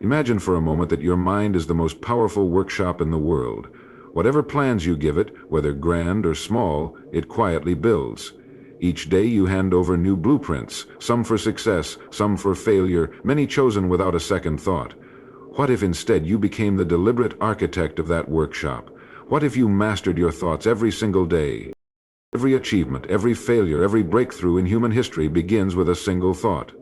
Imagine for a moment that your mind is the most powerful workshop in the world. Whatever plans you give it, whether grand or small, it quietly builds. Each day you hand over new blueprints, some for success, some for failure, many chosen without a second thought. What if instead you became the deliberate architect of that workshop? What if you mastered your thoughts every single day? Every achievement, every failure, every breakthrough in human history begins with a single thought.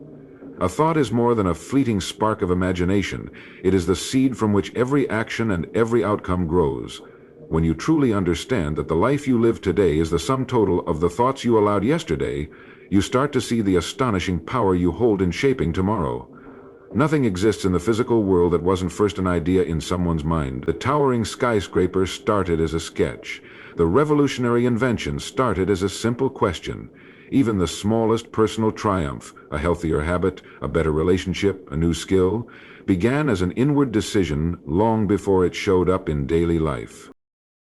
A thought is more than a fleeting spark of imagination. It is the seed from which every action and every outcome grows. When you truly understand that the life you live today is the sum total of the thoughts you allowed yesterday, you start to see the astonishing power you hold in shaping tomorrow. Nothing exists in the physical world that wasn't first an idea in someone's mind. The towering skyscraper started as a sketch. The revolutionary invention started as a simple question. Even the smallest personal triumph, a healthier habit, a better relationship, a new skill, began as an inward decision long before it showed up in daily life.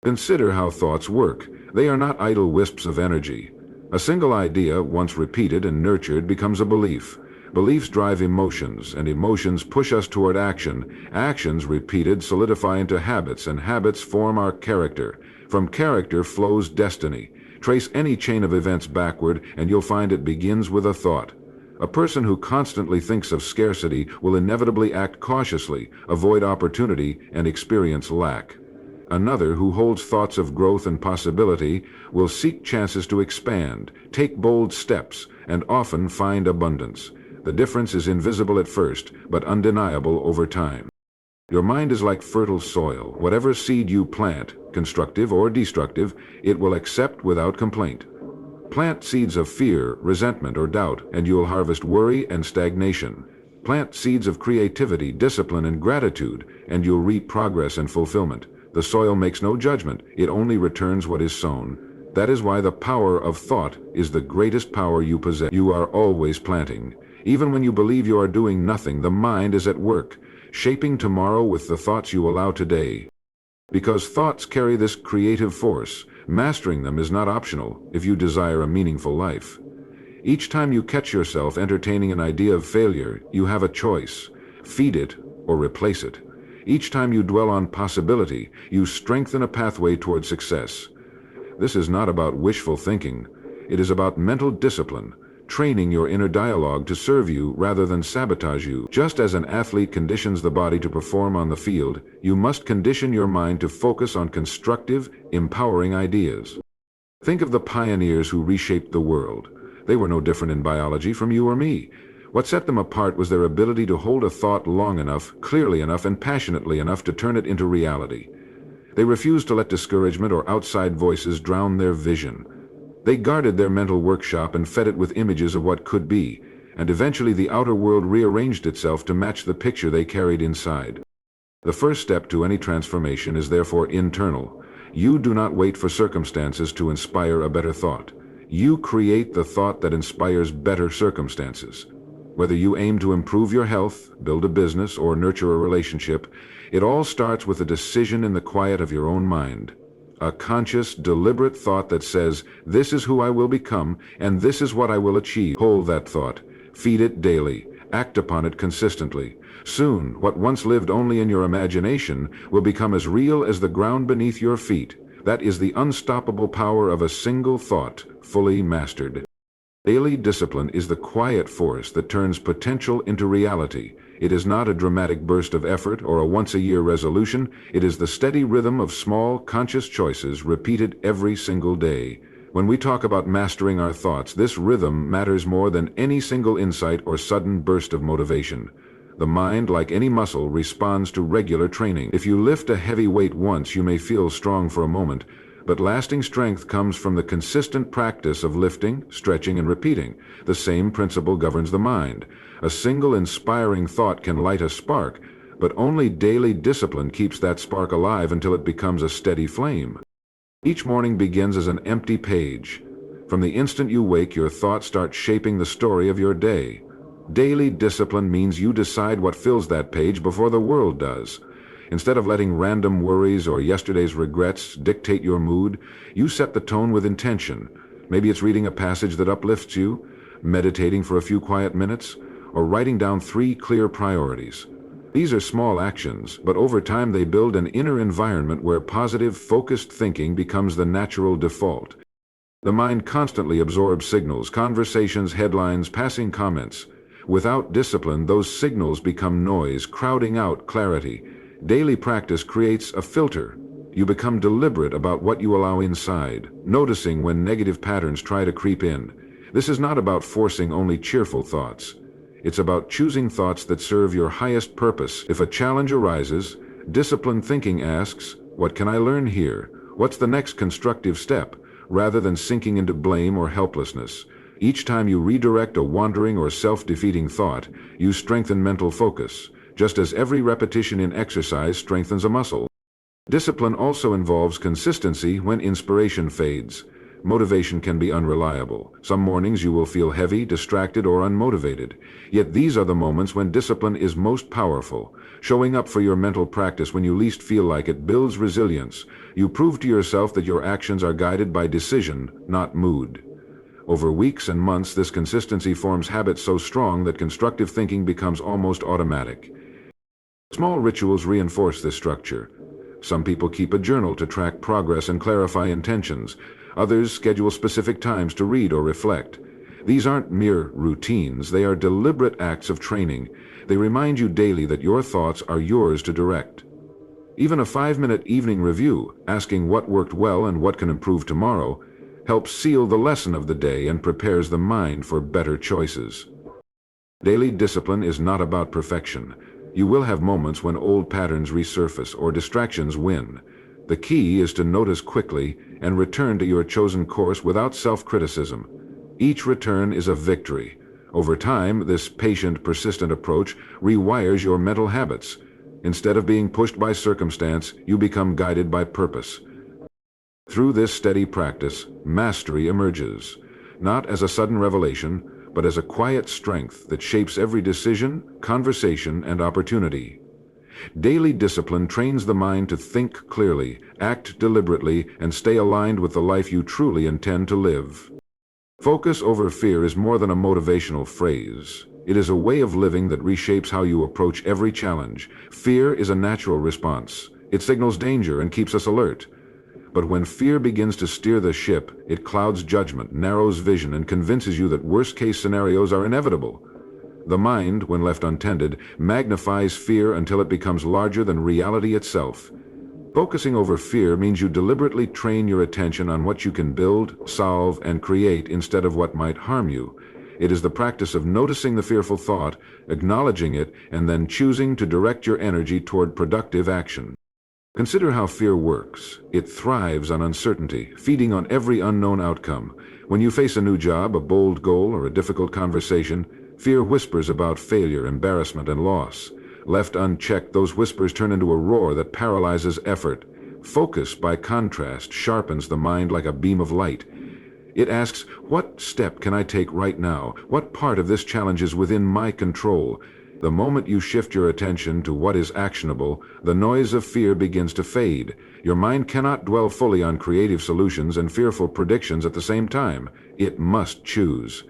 Consider how thoughts work. They are not idle wisps of energy. A single idea, once repeated and nurtured, becomes a belief. Beliefs drive emotions, and emotions push us toward action. Actions repeated solidify into habits, and habits form our character. From character flows destiny. Trace any chain of events backward, and you'll find it begins with a thought. A person who constantly thinks of scarcity will inevitably act cautiously, avoid opportunity, and experience lack. Another who holds thoughts of growth and possibility will seek chances to expand, take bold steps, and often find abundance. The difference is invisible at first, but undeniable over time. Your mind is like fertile soil. Whatever seed you plant, constructive or destructive, it will accept without complaint. Plant seeds of fear, resentment, or doubt, and you'll harvest worry and stagnation. Plant seeds of creativity, discipline, and gratitude, and you'll reap progress and fulfillment. The soil makes no judgment, it only returns what is sown. That is why the power of thought is the greatest power you possess. You are always planting. Even when you believe you are doing nothing, the mind is at work, shaping tomorrow with the thoughts you allow today. Because thoughts carry this creative force, mastering them is not optional if you desire a meaningful life. Each time you catch yourself entertaining an idea of failure, you have a choice: feed it or replace it. Each time you dwell on possibility, you strengthen a pathway toward success. This is not about wishful thinking. It is about mental discipline, training your inner dialogue to serve you rather than sabotage you. Just as an athlete conditions the body to perform on the field, you must condition your mind to focus on constructive, empowering ideas. Think of the pioneers who reshaped the world. They were no different in biology from you or me. What set them apart was their ability to hold a thought long enough, clearly enough, and passionately enough to turn it into reality. They refused to let discouragement or outside voices drown their vision. They guarded their mental workshop and fed it with images of what could be, and eventually the outer world rearranged itself to match the picture they carried inside. The first step to any transformation is therefore internal. You do not wait for circumstances to inspire a better thought. You create the thought that inspires better circumstances. Whether you aim to improve your health, build a business, or nurture a relationship, it all starts with a decision in the quiet of your own mind. A conscious, deliberate thought that says, "This is who I will become, and this is what I will achieve." Hold that thought. Feed it daily. Act upon it consistently. Soon, what once lived only in your imagination will become as real as the ground beneath your feet. That is the unstoppable power of a single thought, fully mastered. Daily discipline is the quiet force that turns potential into reality. It is not a dramatic burst of effort or a once-a-year resolution. It is the steady rhythm of small, conscious choices repeated every single day. When we talk about mastering our thoughts, this rhythm matters more than any single insight or sudden burst of motivation. The mind, like any muscle, responds to regular training. If you lift a heavy weight once, you may feel strong for a moment, but lasting strength comes from the consistent practice of lifting, stretching, and repeating. The same principle governs the mind. A single inspiring thought can light a spark, but only daily discipline keeps that spark alive until it becomes a steady flame. Each morning begins as an empty page. From the instant you wake, your thoughts start shaping the story of your day. Daily discipline means you decide what fills that page before the world does. Instead of letting random worries or yesterday's regrets dictate your mood, you set the tone with intention. Maybe it's reading a passage that uplifts you, meditating for a few quiet minutes, or writing down 3 clear priorities. These are small actions, but over time they build an inner environment where positive, focused thinking becomes the natural default. The mind constantly absorbs signals, conversations, headlines, passing comments. Without discipline, those signals become noise, crowding out clarity. Daily practice creates a filter. You become deliberate about what you allow inside, noticing when negative patterns try to creep in. This is not about forcing only cheerful thoughts. It's about choosing thoughts that serve your highest purpose. If a challenge arises, disciplined thinking asks, "What can I learn here? What's the next constructive step?" rather than sinking into blame or helplessness. Each time you redirect a wandering or self-defeating thought, you strengthen mental focus, just as every repetition in exercise strengthens a muscle. Discipline also involves consistency when inspiration fades. Motivation can be unreliable. Some mornings you will feel heavy, distracted, or unmotivated. Yet these are the moments when discipline is most powerful. Showing up for your mental practice when you least feel like it builds resilience. You prove to yourself that your actions are guided by decision, not mood. Over weeks and months, this consistency forms habits so strong that constructive thinking becomes almost automatic. Small rituals reinforce this structure. Some people keep a journal to track progress and clarify intentions. Others schedule specific times to read or reflect. These aren't mere routines, they are deliberate acts of training. They remind you daily that your thoughts are yours to direct. Even a 5-minute evening review, asking what worked well and what can improve tomorrow, helps seal the lesson of the day and prepares the mind for better choices. Daily discipline is not about perfection. You will have moments when old patterns resurface or distractions win. The key is to notice quickly and return to your chosen course without self-criticism. Each return is a victory. Over time, this patient, persistent approach rewires your mental habits. Instead of being pushed by circumstance, you become guided by purpose. Through this steady practice, mastery emerges, not as a sudden revelation, but as a quiet strength that shapes every decision, conversation, and opportunity. Daily discipline trains the mind to think clearly, act deliberately, and stay aligned with the life you truly intend to live. Focus over fear is more than a motivational phrase. It is a way of living that reshapes how you approach every challenge. Fear is a natural response. It signals danger and keeps us alert. But when fear begins to steer the ship, it clouds judgment, narrows vision, and convinces you that worst-case scenarios are inevitable. The mind, when left untended, magnifies fear until it becomes larger than reality itself. Focusing over fear means you deliberately train your attention on what you can build, solve, and create instead of what might harm you. It is the practice of noticing the fearful thought, acknowledging it, and then choosing to direct your energy toward productive action. Consider how fear works. It thrives on uncertainty, feeding on every unknown outcome. When you face a new job, a bold goal, or a difficult conversation, fear whispers about failure, embarrassment, and loss. Left unchecked, those whispers turn into a roar that paralyzes effort. Focus, by contrast, sharpens the mind like a beam of light. It asks, what step can I take right now? What part of this challenge is within my control? The moment you shift your attention to what is actionable, the noise of fear begins to fade. Your mind cannot dwell fully on creative solutions and fearful predictions at the same time. It must choose.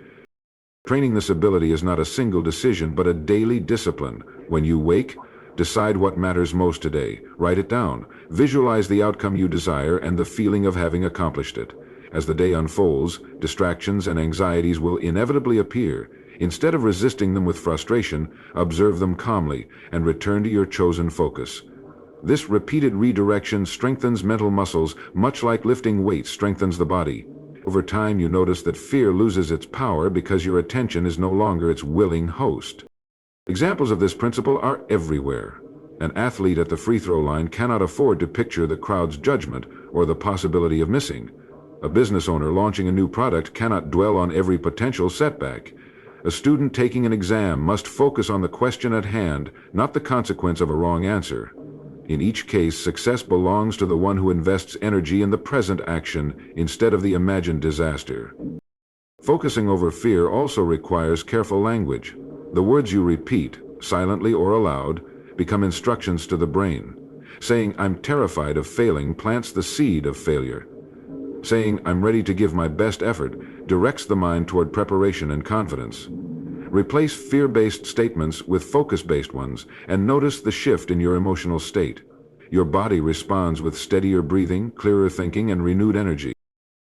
Training this ability is not a single decision, but a daily discipline. When you wake, decide what matters most today. Write it down. Visualize the outcome you desire and the feeling of having accomplished it. As the day unfolds, distractions and anxieties will inevitably appear. Instead of resisting them with frustration, observe them calmly and return to your chosen focus. This repeated redirection strengthens mental muscles, much like lifting weights strengthens the body. Over time, you notice that fear loses its power because your attention is no longer its willing host. Examples of this principle are everywhere. An athlete at the free throw line cannot afford to picture the crowd's judgment or the possibility of missing. A business owner launching a new product cannot dwell on every potential setback. A student taking an exam must focus on the question at hand, not the consequence of a wrong answer. In each case, success belongs to the one who invests energy in the present action instead of the imagined disaster. Focusing over fear also requires careful language. The words you repeat, silently or aloud, become instructions to the brain. Saying, "I'm terrified of failing," plants the seed of failure. Saying, "I'm ready to give my best effort," directs the mind toward preparation and confidence. Replace fear-based statements with focus-based ones and notice the shift in your emotional state. Your body responds with steadier breathing, clearer thinking, and renewed energy.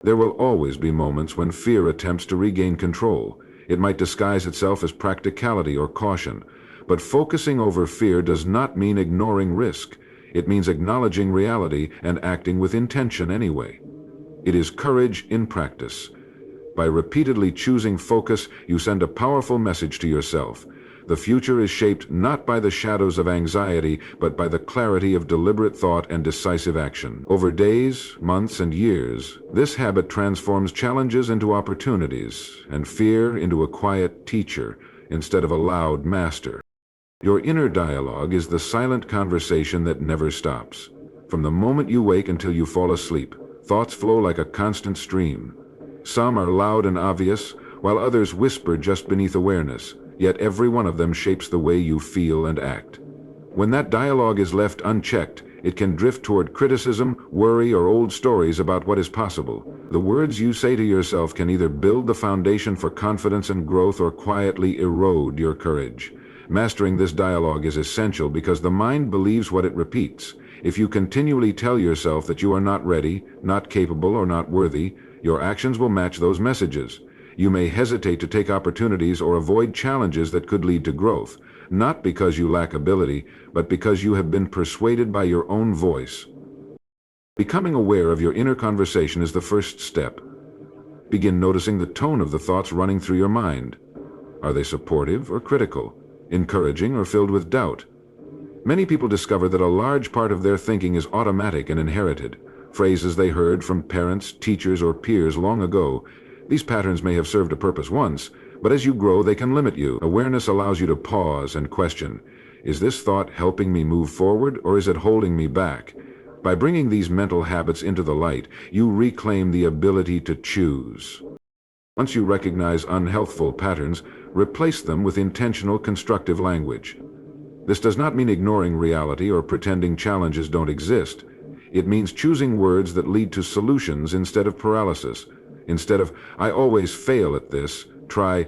There will always be moments when fear attempts to regain control. It might disguise itself as practicality or caution. But focusing over fear does not mean ignoring risk. It means acknowledging reality and acting with intention anyway. It is courage in practice. By repeatedly choosing focus, you send a powerful message to yourself. The future is shaped not by the shadows of anxiety, but by the clarity of deliberate thought and decisive action. Over days, months, and years, this habit transforms challenges into opportunities, and fear into a quiet teacher instead of a loud master. Your inner dialogue is the silent conversation that never stops. From the moment you wake until you fall asleep, thoughts flow like a constant stream. Some are loud and obvious, while others whisper just beneath awareness. Yet every one of them shapes the way you feel and act. When that dialogue is left unchecked, it can drift toward criticism, worry, or old stories about what is possible. The words you say to yourself can either build the foundation for confidence and growth or quietly erode your courage. Mastering this dialogue is essential because the mind believes what it repeats. If you continually tell yourself that you are not ready, not capable, or not worthy, your actions will match those messages. You may hesitate to take opportunities or avoid challenges that could lead to growth, not because you lack ability, but because you have been persuaded by your own voice. Becoming aware of your inner conversation is the first step. Begin noticing the tone of the thoughts running through your mind. Are they supportive or critical, encouraging or filled with doubt? Many people discover that a large part of their thinking is automatic and inherited. Phrases they heard from parents, teachers, or peers long ago. These patterns may have served a purpose once, but as you grow, they can limit you. Awareness allows you to pause and question, is this thought helping me move forward, or is it holding me back? By bringing these mental habits into the light, you reclaim the ability to choose. Once you recognize unhealthful patterns, replace them with intentional, constructive language. This does not mean ignoring reality or pretending challenges don't exist. It means choosing words that lead to solutions instead of paralysis. Instead of, I always fail at this, try,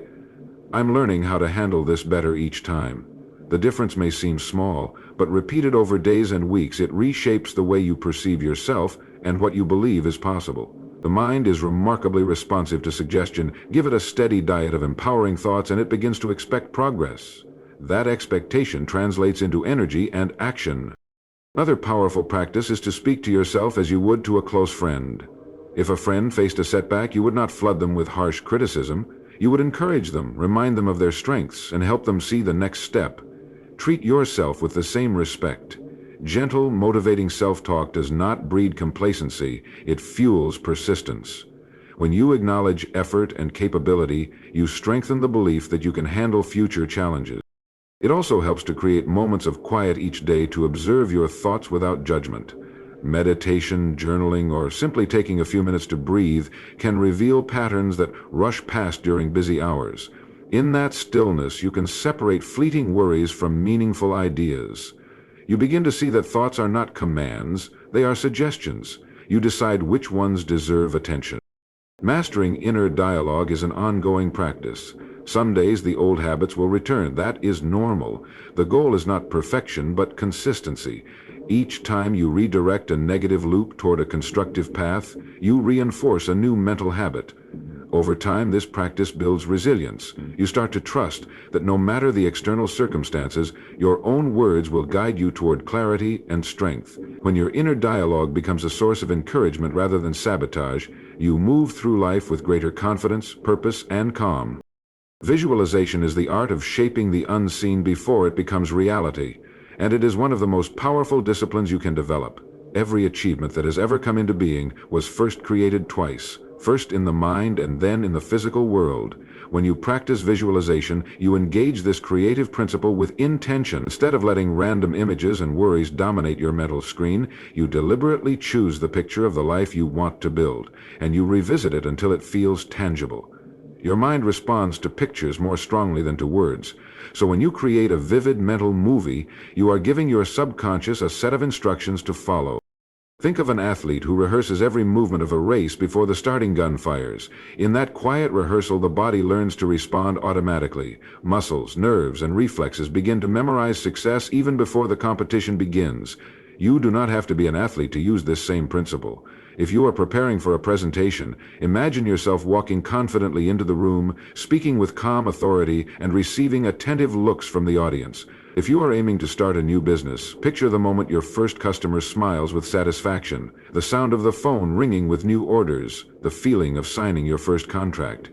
I'm learning how to handle this better each time. The difference may seem small, but repeated over days and weeks, it reshapes the way you perceive yourself and what you believe is possible. The mind is remarkably responsive to suggestion. Give it a steady diet of empowering thoughts and it begins to expect progress. That expectation translates into energy and action. Another powerful practice is to speak to yourself as you would to a close friend. If a friend faced a setback, you would not flood them with harsh criticism. You would encourage them, remind them of their strengths, and help them see the next step. Treat yourself with the same respect. Gentle, motivating self-talk does not breed complacency, it fuels persistence. When you acknowledge effort and capability, you strengthen the belief that you can handle future challenges. It also helps to create moments of quiet each day to observe your thoughts without judgment. Meditation, journaling, or simply taking a few minutes to breathe can reveal patterns that rush past during busy hours. In that stillness, you can separate fleeting worries from meaningful ideas. You begin to see that thoughts are not commands, they are suggestions. You decide which ones deserve attention. Mastering inner dialogue is an ongoing practice. Some days the old habits will return. That is normal. The goal is not perfection, but consistency. Each time you redirect a negative loop toward a constructive path, you reinforce a new mental habit. Over time, this practice builds resilience. You start to trust that no matter the external circumstances, your own words will guide you toward clarity and strength. When your inner dialogue becomes a source of encouragement rather than sabotage, you move through life with greater confidence, purpose, and calm. Visualization is the art of shaping the unseen before it becomes reality, and it is one of the most powerful disciplines you can develop. Every achievement that has ever come into being was first created twice, first in the mind and then in the physical world. When you practice visualization, you engage this creative principle with intention. Instead of letting random images and worries dominate your mental screen, you deliberately choose the picture of the life you want to build, and you revisit it until it feels tangible. Your mind responds to pictures more strongly than to words. So when you create a vivid mental movie, you are giving your subconscious a set of instructions to follow. Think of an athlete who rehearses every movement of a race before the starting gun fires. In that quiet rehearsal, the body learns to respond automatically. Muscles, nerves, and reflexes begin to memorize success even before the competition begins. You do not have to be an athlete to use this same principle. If you are preparing for a presentation, imagine yourself walking confidently into the room, speaking with calm authority, and receiving attentive looks from the audience. If you are aiming to start a new business, picture the moment your first customer smiles with satisfaction, the sound of the phone ringing with new orders, the feeling of signing your first contract.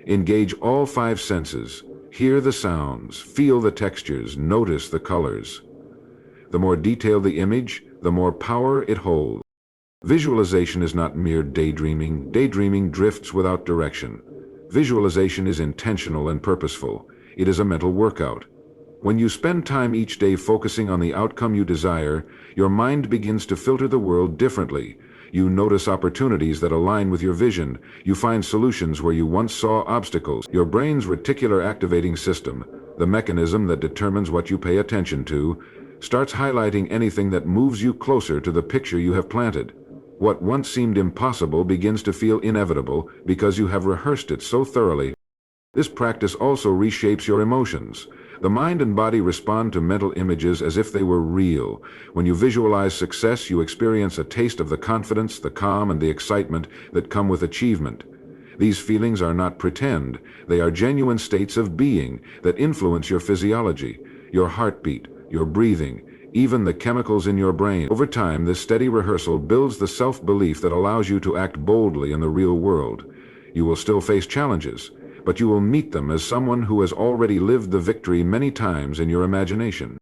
Engage all 5 senses. Hear the sounds, feel the textures, notice the colors. The more detailed the image, the more power it holds. Visualization is not mere daydreaming. Daydreaming drifts without direction. Visualization is intentional and purposeful. It is a mental workout. When you spend time each day focusing on the outcome you desire, your mind begins to filter the world differently. You notice opportunities that align with your vision. You find solutions where you once saw obstacles. Your brain's reticular activating system, the mechanism that determines what you pay attention to, starts highlighting anything that moves you closer to the picture you have planted. What once seemed impossible begins to feel inevitable because you have rehearsed it so thoroughly. This practice also reshapes your emotions. The mind and body respond to mental images as if they were real. When you visualize success, you experience a taste of the confidence, the calm, and the excitement that come with achievement. These feelings are not pretend. They are genuine states of being that influence your physiology, your heartbeat, your breathing, even the chemicals in your brain. Over time, this steady rehearsal builds the self-belief that allows you to act boldly in the real world. You will still face challenges, but you will meet them as someone who has already lived the victory many times in your imagination.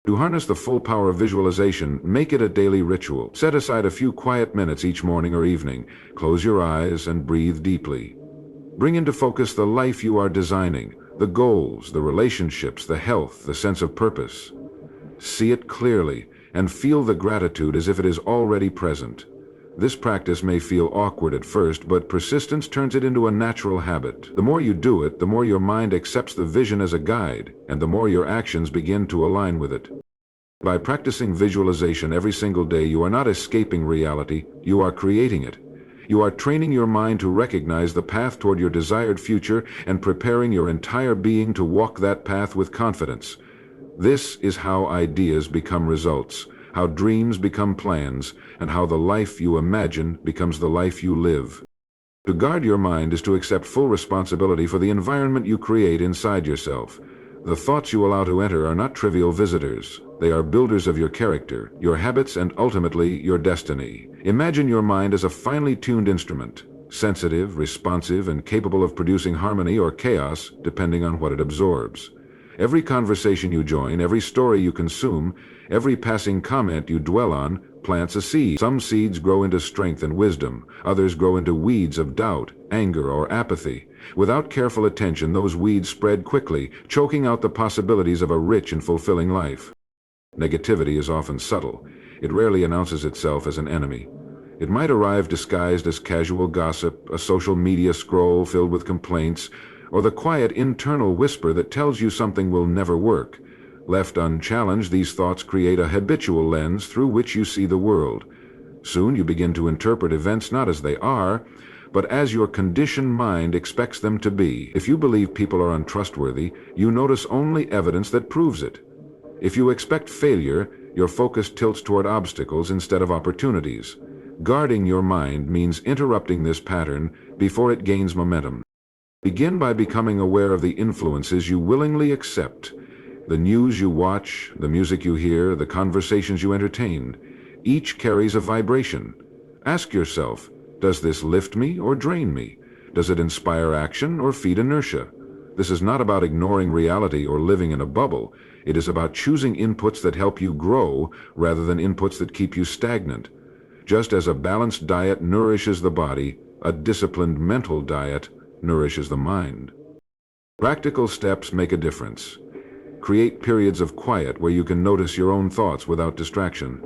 To harness the full power of visualization, make it a daily ritual. Set aside a few quiet minutes each morning or evening. Close your eyes and breathe deeply. Bring into focus the life you are designing, the goals, the relationships, the health, the sense of purpose. See it clearly and feel the gratitude as if it is already present. This practice may feel awkward at first, but persistence turns it into a natural habit. The more you do it, the more your mind accepts the vision as a guide, and the more your actions begin to align with it. By practicing visualization every single day, you are not escaping reality, you are creating it. You are training your mind to recognize the path toward your desired future and preparing your entire being to walk that path with confidence. This is how ideas become results, how dreams become plans, and how the life you imagine becomes the life you live. To guard your mind is to accept full responsibility for the environment you create inside yourself. The thoughts you allow to enter are not trivial visitors. They are builders of your character, your habits, and ultimately your destiny. Imagine your mind as a finely tuned instrument, sensitive, responsive, and capable of producing harmony or chaos depending on what it absorbs. Every conversation you join, every story you consume, every passing comment you dwell on plants a seed. Some seeds grow into strength and wisdom. Others grow into weeds of doubt, anger, or apathy. Without careful attention, those weeds spread quickly, choking out the possibilities of a rich and fulfilling life. Negativity is often subtle. It rarely announces itself as an enemy. It might arrive disguised as casual gossip, a social media scroll filled with complaints, or the quiet internal whisper that tells you something will never work. Left unchallenged, these thoughts create a habitual lens through which you see the world. Soon you begin to interpret events not as they are, but as your conditioned mind expects them to be. If you believe people are untrustworthy, you notice only evidence that proves it. If you expect failure, your focus tilts toward obstacles instead of opportunities. Guarding your mind means interrupting this pattern before it gains momentum. Begin by becoming aware of the influences you willingly accept. The news you watch, the music you hear, the conversations you entertain. Each carries a vibration. Ask yourself, does this lift me or drain me? Does it inspire action or feed inertia? This is not about ignoring reality or living in a bubble. It is about choosing inputs that help you grow rather than inputs that keep you stagnant. Just as a balanced diet nourishes the body, a disciplined mental diet nourishes the mind. Practical steps make a difference. Create periods of quiet where you can notice your own thoughts without distraction.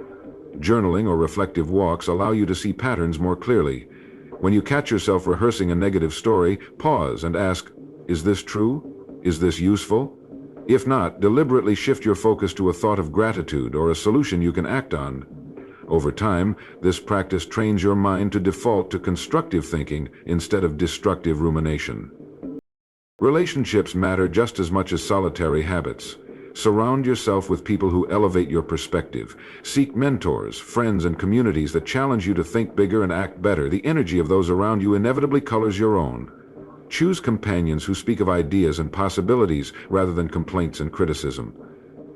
Journaling or reflective walks allow you to see patterns more clearly. When you catch yourself rehearsing a negative story, pause and ask, is this true? Is this useful? If not, deliberately shift your focus to a thought of gratitude or a solution you can act on. Over time, this practice trains your mind to default to constructive thinking instead of destructive rumination. Relationships matter just as much as solitary habits. Surround yourself with people who elevate your perspective. Seek mentors, friends, and communities that challenge you to think bigger and act better. The energy of those around you inevitably colors your own. Choose companions who speak of ideas and possibilities rather than complaints and criticism.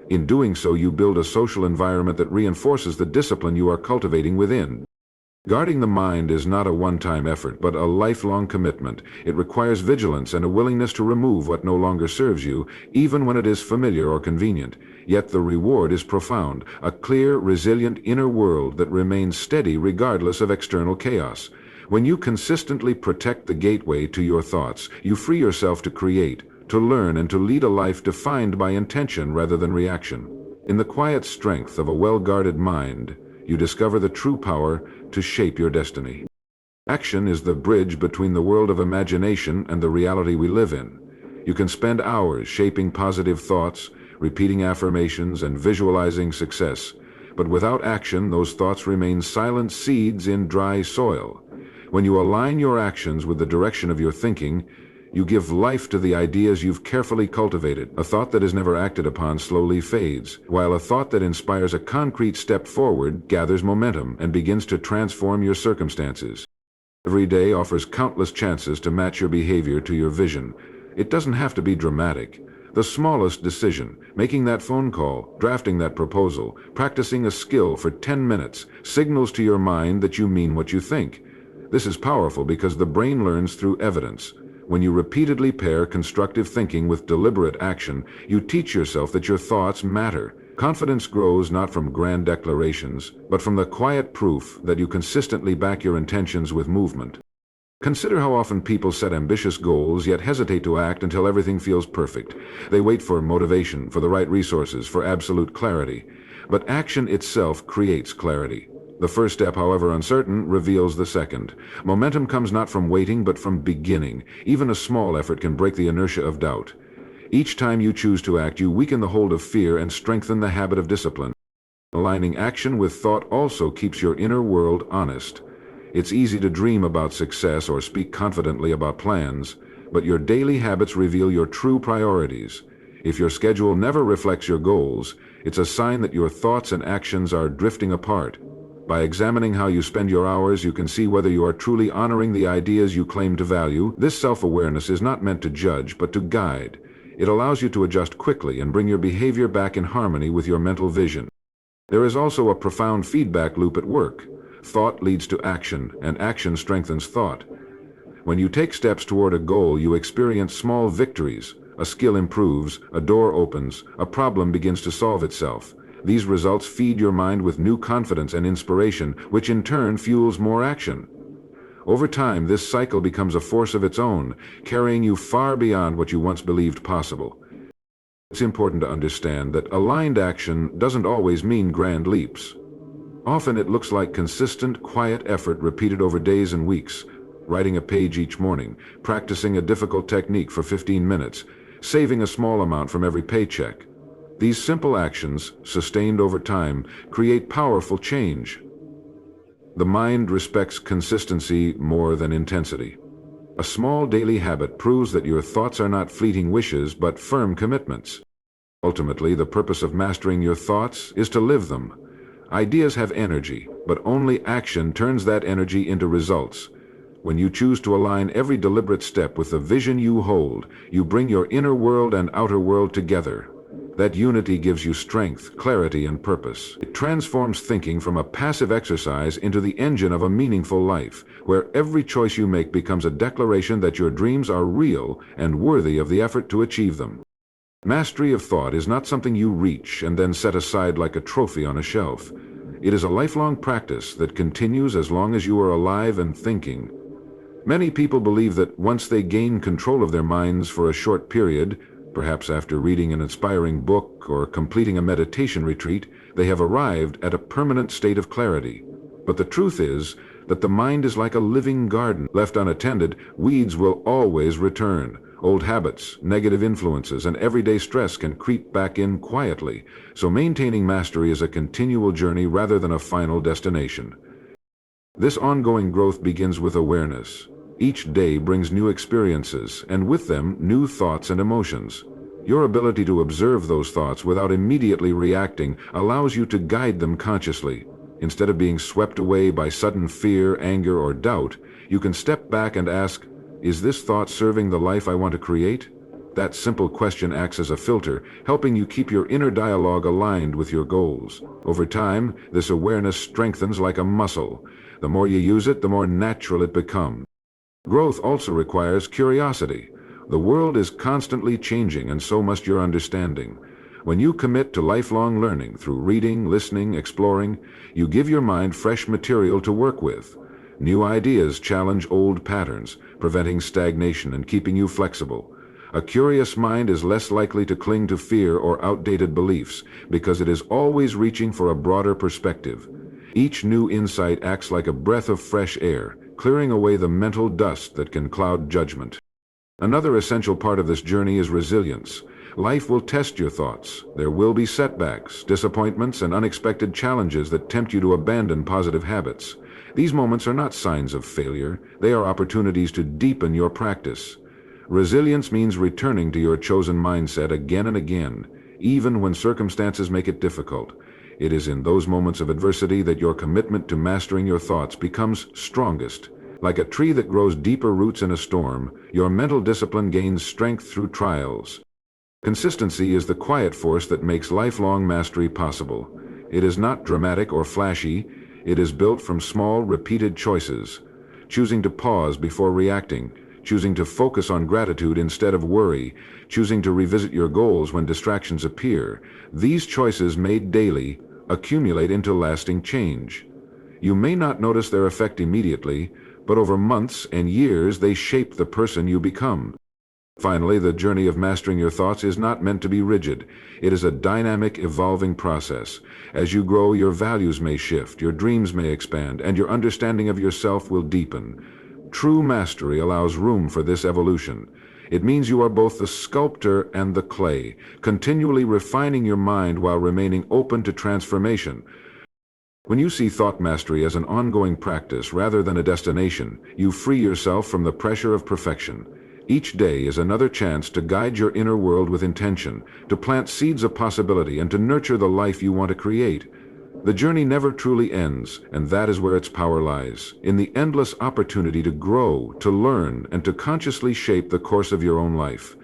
In doing so, you build a social environment that reinforces the discipline you are cultivating within. Guarding the mind is not a one-time effort, but a lifelong commitment. It requires vigilance and a willingness to remove what no longer serves you, even when it is familiar or convenient. Yet the reward is profound, a clear, resilient inner world that remains steady regardless of external chaos. When you consistently protect the gateway to your thoughts, you free yourself to create, to learn, and to lead a life defined by intention rather than reaction. In the quiet strength of a well-guarded mind, you discover the true power to shape your destiny. Action is the bridge between the world of imagination and the reality we live in. You can spend hours shaping positive thoughts, repeating affirmations, and visualizing success. But without action, those thoughts remain silent seeds in dry soil. When you align your actions with the direction of your thinking, you give life to the ideas you've carefully cultivated. A thought that is never acted upon slowly fades, while a thought that inspires a concrete step forward gathers momentum and begins to transform your circumstances. Every day offers countless chances to match your behavior to your vision. It doesn't have to be dramatic. The smallest decision, making that phone call, drafting that proposal, practicing a skill for 10 minutes, signals to your mind that you mean what you think. This is powerful because the brain learns through evidence. When you repeatedly pair constructive thinking with deliberate action, you teach yourself that your thoughts matter. Confidence grows not from grand declarations, but from the quiet proof that you consistently back your intentions with movement. Consider how often people set ambitious goals yet hesitate to act until everything feels perfect. They wait for motivation, for the right resources, for absolute clarity. But action itself creates clarity. The first step, however uncertain, reveals the second. Momentum comes not from waiting, but from beginning. Even a small effort can break the inertia of doubt. Each time you choose to act, you weaken the hold of fear and strengthen the habit of discipline. Aligning action with thought also keeps your inner world honest. It's easy to dream about success or speak confidently about plans, but your daily habits reveal your true priorities. If your schedule never reflects your goals, it's a sign that your thoughts and actions are drifting apart. By examining how you spend your hours, you can see whether you are truly honoring the ideas you claim to value. This self-awareness is not meant to judge, but to guide. It allows you to adjust quickly and bring your behavior back in harmony with your mental vision. There is also a profound feedback loop at work. Thought leads to action, and action strengthens thought. When you take steps toward a goal, you experience small victories. A skill improves, a door opens, a problem begins to solve itself. These results feed your mind with new confidence and inspiration, which in turn fuels more action. Over time, this cycle becomes a force of its own, carrying you far beyond what you once believed possible. It's important to understand that aligned action doesn't always mean grand leaps. Often it looks like consistent, quiet effort repeated over days and weeks. Writing a page each morning, practicing a difficult technique for 15 minutes, saving a small amount from every paycheck. These simple actions, sustained over time, create powerful change. The mind respects consistency more than intensity. A small daily habit proves that your thoughts are not fleeting wishes but firm commitments. Ultimately, the purpose of mastering your thoughts is to live them. Ideas have energy, but only action turns that energy into results. When you choose to align every deliberate step with the vision you hold, you bring your inner world and outer world together. That unity gives you strength, clarity, and purpose. It transforms thinking from a passive exercise into the engine of a meaningful life, where every choice you make becomes a declaration that your dreams are real and worthy of the effort to achieve them. Mastery of thought is not something you reach and then set aside like a trophy on a shelf. It is a lifelong practice that continues as long as you are alive and thinking. Many people believe that once they gain control of their minds for a short period, perhaps after reading an inspiring book or completing a meditation retreat, they have arrived at a permanent state of clarity. But the truth is that the mind is like a living garden. Left unattended, weeds will always return. Old habits, negative influences, and everyday stress can creep back in quietly, so maintaining mastery is a continual journey rather than a final destination. This ongoing growth begins with awareness. Each day brings new experiences, and with them, new thoughts and emotions. Your ability to observe those thoughts without immediately reacting allows you to guide them consciously. Instead of being swept away by sudden fear, anger, or doubt, you can step back and ask, is this thought serving the life I want to create? That simple question acts as a filter, helping you keep your inner dialogue aligned with your goals. Over time, this awareness strengthens like a muscle. The more you use it, the more natural it becomes. Growth also requires curiosity. The world is constantly changing, and so must your understanding. When you commit to lifelong learning through reading, listening, exploring, you give your mind fresh material to work with. New ideas challenge old patterns, preventing stagnation and keeping you flexible. A curious mind is less likely to cling to fear or outdated beliefs because it is always reaching for a broader perspective. Each new insight acts like a breath of fresh air, clearing away the mental dust that can cloud judgment. Another essential part of this journey is resilience. Life will test your thoughts. There will be setbacks, disappointments, and unexpected challenges that tempt you to abandon positive habits. These moments are not signs of failure. They are opportunities to deepen your practice. Resilience means returning to your chosen mindset again and again, even when circumstances make it difficult. It is in those moments of adversity that your commitment to mastering your thoughts becomes strongest. Like a tree that grows deeper roots in a storm, your mental discipline gains strength through trials. Consistency is the quiet force that makes lifelong mastery possible. It is not dramatic or flashy. It is built from small, repeated choices. Choosing to pause before reacting, choosing to focus on gratitude instead of worry, choosing to revisit your goals when distractions appear. These choices made daily accumulate into lasting change. You may not notice their effect immediately, but over months and years they shape the person you become. Finally, the journey of mastering your thoughts is not meant to be rigid. It is a dynamic, evolving process. As you grow, your values may shift, your dreams may expand, and your understanding of yourself will deepen. True mastery allows room for this evolution. It means you are both the sculptor and the clay, continually refining your mind while remaining open to transformation. When you see thought mastery as an ongoing practice rather than a destination, you free yourself from the pressure of perfection. Each day is another chance to guide your inner world with intention, to plant seeds of possibility, and to nurture the life you want to create. The journey never truly ends, and that is where its power lies, in the endless opportunity to grow, to learn, and to consciously shape the course of your own life.